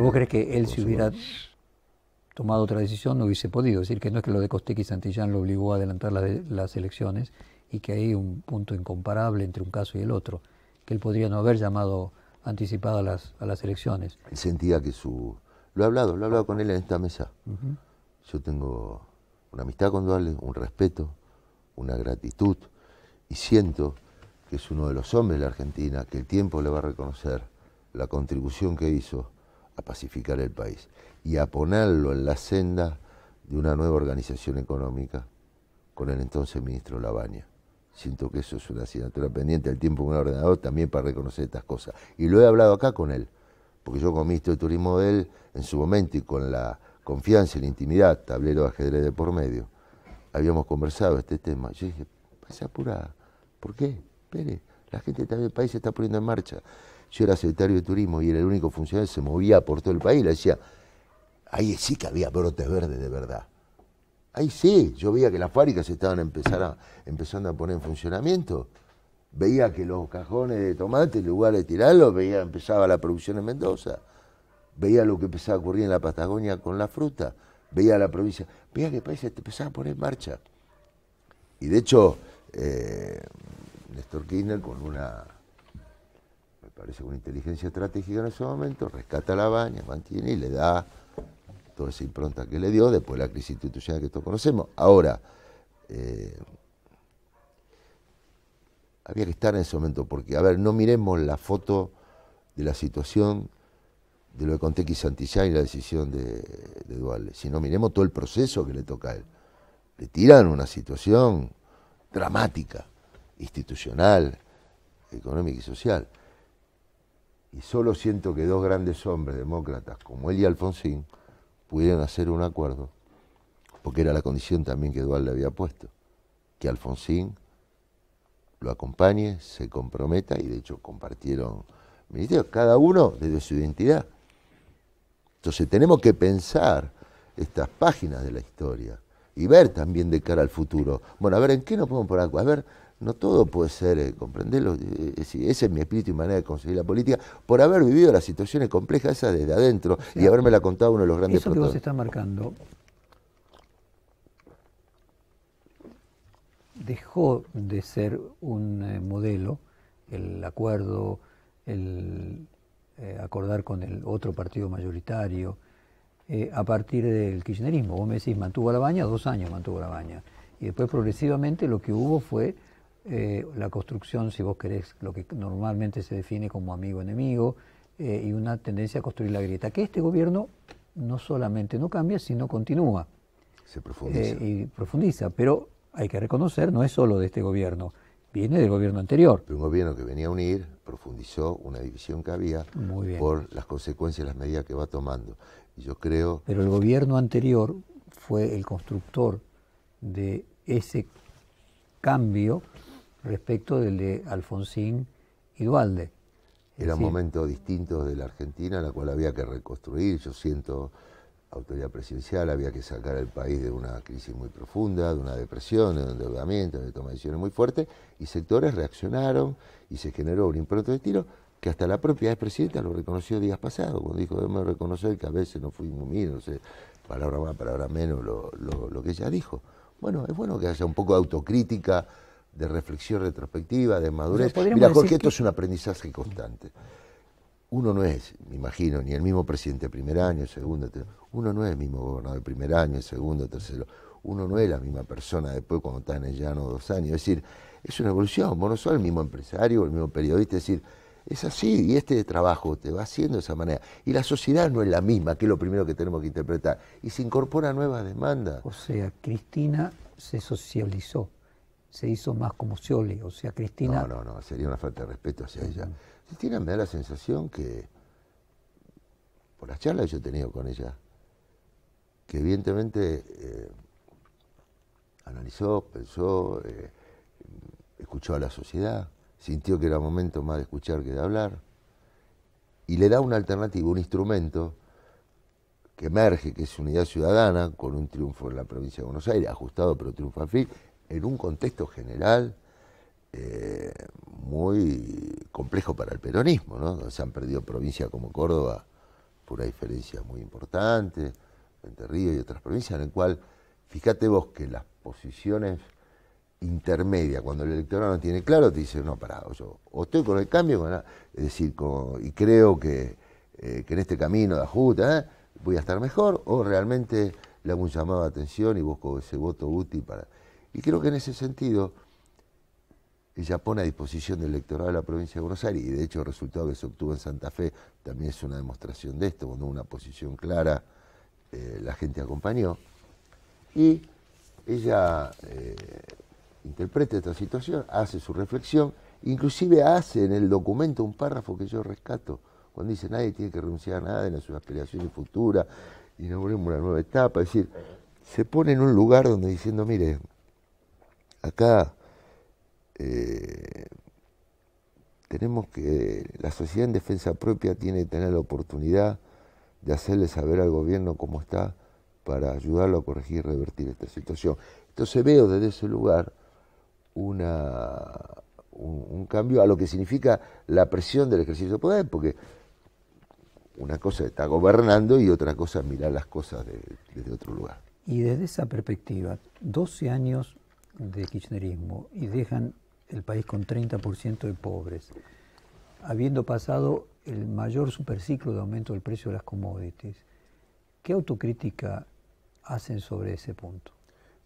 Pero vos crees que él, si hubiera tomado otra decisión, no hubiese podido. Es decir, que no es que lo de Costec y Santillán lo obligó a adelantar las elecciones y que hay un punto incomparable entre un caso y el otro, que él podría no haber llamado anticipada a las elecciones. Él sentía que lo he hablado con él en esta mesa. Yo tengo una amistad con Duhalde, un respeto, una gratitud, y siento que es uno de los hombres de la Argentina que el tiempo le va a reconocer la contribución que hizo a pacificar el país y a ponerlo en la senda de una nueva organización económica con el entonces ministro Lavagna. Siento que eso es una asignatura pendiente del tiempo de un ordenador también para reconocer estas cosas. Y lo he hablado acá con él, porque yo como ministro de Turismo de él, en su momento y con la confianza y la intimidad, tablero de ajedrez de por medio, habíamos conversado este tema. Yo dije, pasa apurada. ¿Por qué? Espere, la gente también del país se está poniendo en marcha. Yo era secretario de Turismo y era el único funcionario que se movía por todo el país. Le decía, ahí sí que había brotes verdes de verdad. Ahí sí, yo veía que las fábricas estaban empezando a poner en funcionamiento. Veía que los cajones de tomate, en lugar de tirarlos, empezaba la producción en Mendoza. Veía lo que empezaba a ocurrir en la Patagonia con la fruta. Veía la provincia, veía que el país se empezaba a poner en marcha. Y de hecho, Néstor Kirchner con me parece una inteligencia estratégica en ese momento, rescata a Lavagna, mantiene y le da toda esa impronta que le dio, después de la crisis institucional que todos conocemos. Ahora, había que estar en ese momento, porque, a ver, no miremos la foto de la situación de lo de Costec y Santillán y la decisión de Duhalde, sino miremos todo el proceso que le toca a él. Le tiran una situación dramática, institucional, económica y social. Y solo siento que dos grandes hombres demócratas, como él y Alfonsín, pudieron hacer un acuerdo, porque era la condición también que Duhalde había puesto, que Alfonsín lo acompañe, se comprometa, y de hecho compartieron ministerios, cada uno desde su identidad. Entonces tenemos que pensar estas páginas de la historia y ver también de cara al futuro. Bueno, a ver, ¿en qué nos podemos poner? A ver, no todo puede ser, comprenderlo, ese es mi espíritu y manera de conseguir la política, por haber vivido las situaciones complejas esas desde adentro, o sea, y haberme la contado uno de los grandes protagonistas. Eso que vos estás marcando dejó de ser un modelo, el acuerdo, el acordar con el otro partido mayoritario, a partir del kirchnerismo. Vos me decís, mantuvo a Lavagna, 2 años mantuvo a Lavagna. Y después progresivamente lo que hubo fue la construcción, si vos querés, lo que normalmente se define como amigo-enemigo, y una tendencia a construir la grieta, que este gobierno no solamente no cambia, sino continúa. Se profundiza. Y profundiza, pero hay que reconocer, no es solo de este gobierno, viene del gobierno anterior. Pero un gobierno que venía a unir, profundizó una división que había por las consecuencias y las medidas que va tomando. Y yo creo... Pero el gobierno anterior fue el constructor de ese cambio respecto del de Alfonsín y Duhalde. Eran momentos distintos de la Argentina, en la cual había que reconstruir. Yo siento autoridad presidencial, había que sacar al país de una crisis muy profunda, de una depresión, de un endeudamiento, de toma de decisiones muy fuertes, y sectores reaccionaron y se generó un impronto de tiro que hasta la propia expresidenta lo reconoció días pasados, cuando dijo, debemos reconocer que a veces no fui muy bien, no sé, palabra más, palabra menos, lo que ella dijo. Bueno, es bueno que haya un poco de autocrítica, de reflexión retrospectiva, de madurez. O sea, mira, Jorge, esto es un aprendizaje constante. Uno no es, me imagino, ni el mismo presidente de primer año, segundo, tercero. Uno no es el mismo gobernador de primer año, segundo, tercero. Uno no es la misma persona después cuando está en el llano 2 años. Es decir, es una evolución. Vos no sos el mismo empresario, el mismo periodista. Es decir, es así y este trabajo te va haciendo de esa manera. Y la sociedad no es la misma, que es lo primero que tenemos que interpretar. Y se incorporan nuevas demandas. O sea, Cristina se socializó, se hizo más como Scioli. O sea, Cristina... No, sería una falta de respeto hacia ella. Cristina me da la sensación que, por las charlas que yo he tenido con ella, que evidentemente analizó, pensó, escuchó a la sociedad, sintió que era momento más de escuchar que de hablar, y le da una alternativa, un instrumento que emerge, que es Unidad Ciudadana, con un triunfo en la provincia de Buenos Aires, ajustado pero triunfo al fin, en un contexto general muy complejo para el peronismo, ¿no? Se han perdido provincias como Córdoba, por una diferencia muy importante entre Río y otras provincias, en el cual, fíjate vos que las posiciones intermedias, cuando el electorado no tiene claro, te dice, no, pará, yo o estoy con el cambio, es decir, y creo que en este camino de ajuste voy a estar mejor, o realmente le hago un llamado de atención y busco ese voto útil para... Y creo que en ese sentido ella pone a disposición del electorado de la provincia de Buenos Aires, y de hecho el resultado que se obtuvo en Santa Fe también es una demostración de esto, cuando hubo una posición clara, la gente acompañó, y ella interpreta esta situación, hace su reflexión, inclusive hace en el documento un párrafo que yo rescato, cuando dice nadie tiene que renunciar a nada en sus aspiraciones futuras, inauguremos una nueva etapa, es decir, se pone en un lugar donde diciendo, mire, acá tenemos que, la sociedad en defensa propia tiene que tener la oportunidad de hacerle saber al gobierno cómo está para ayudarlo a corregir y revertir esta situación. Entonces veo desde ese lugar un cambio a lo que significa la presión del ejercicio de poder, porque una cosa está gobernando y otra cosa es mirar las cosas desde otro lugar. Y desde esa perspectiva, 12 años de kirchnerismo y dejan el país con 30% de pobres, habiendo pasado el mayor superciclo de aumento del precio de las commodities, ¿qué autocrítica hacen sobre ese punto?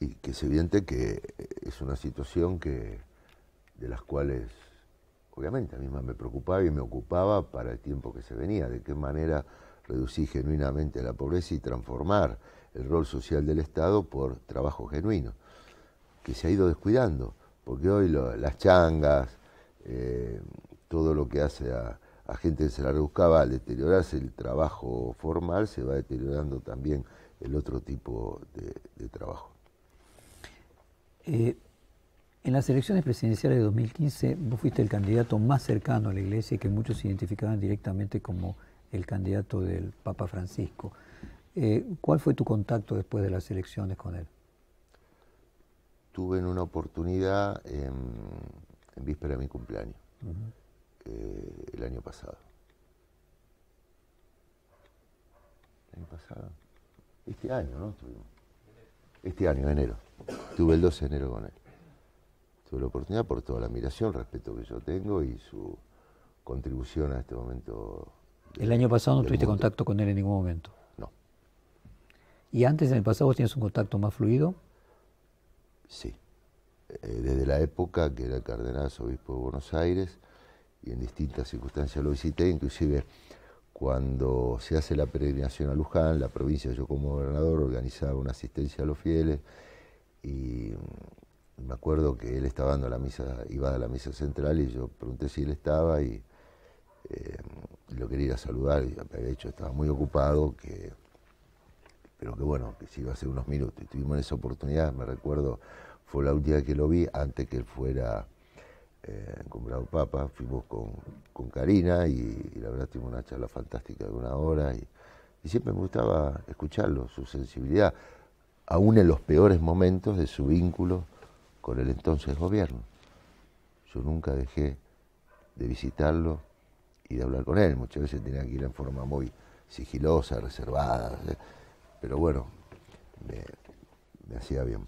Y que es evidente que es una situación de las cuales, obviamente, a mí me preocupaba y me ocupaba para el tiempo que se venía, de qué manera reducir genuinamente la pobreza y transformar el rol social del Estado por trabajo genuino, que se ha ido descuidando, porque hoy las changas, todo lo que hace a gente que se la rebuscaba, al deteriorarse el trabajo formal, se va deteriorando también el otro tipo de trabajo. En las elecciones presidenciales de 2015 vos fuiste el candidato más cercano a la Iglesia y que muchos identificaban directamente como el candidato del Papa Francisco. ¿Cuál fue tu contacto después de las elecciones con él? Tuve una oportunidad en víspera de mi cumpleaños, el año pasado. ¿El año pasado? Este año, ¿no? Este año, enero. Tuve el 12 de enero con él. Tuve la oportunidad por toda la admiración, respeto que yo tengo y su contribución a este momento. ¿El año pasado no tuviste contacto con él en ningún momento? No. ¿Y antes, en el pasado, vos tenías un contacto más fluido? Sí. Desde la época que era el cardenal arzobispo de Buenos Aires y en distintas circunstancias lo visité, inclusive cuando se hace la peregrinación a Luján, la provincia, yo como gobernador organizaba una asistencia a los fieles y me acuerdo que él estaba dando la misa, iba a la misa central y yo pregunté si él estaba y lo quería ir a saludar y me había dicho estaba muy ocupado, pero que bueno, que sí iba a ser unos minutos. Y tuvimos esa oportunidad, me recuerdo, fue la última vez que lo vi antes que él fuera nombrado Papa, fuimos con Karina y la verdad tuvimos una charla fantástica de 1 hora y siempre me gustaba escucharlo, su sensibilidad, aún en los peores momentos de su vínculo con el entonces gobierno. Yo nunca dejé de visitarlo y de hablar con él, muchas veces tenía que ir en forma muy sigilosa, reservada, pero bueno, me hacía bien.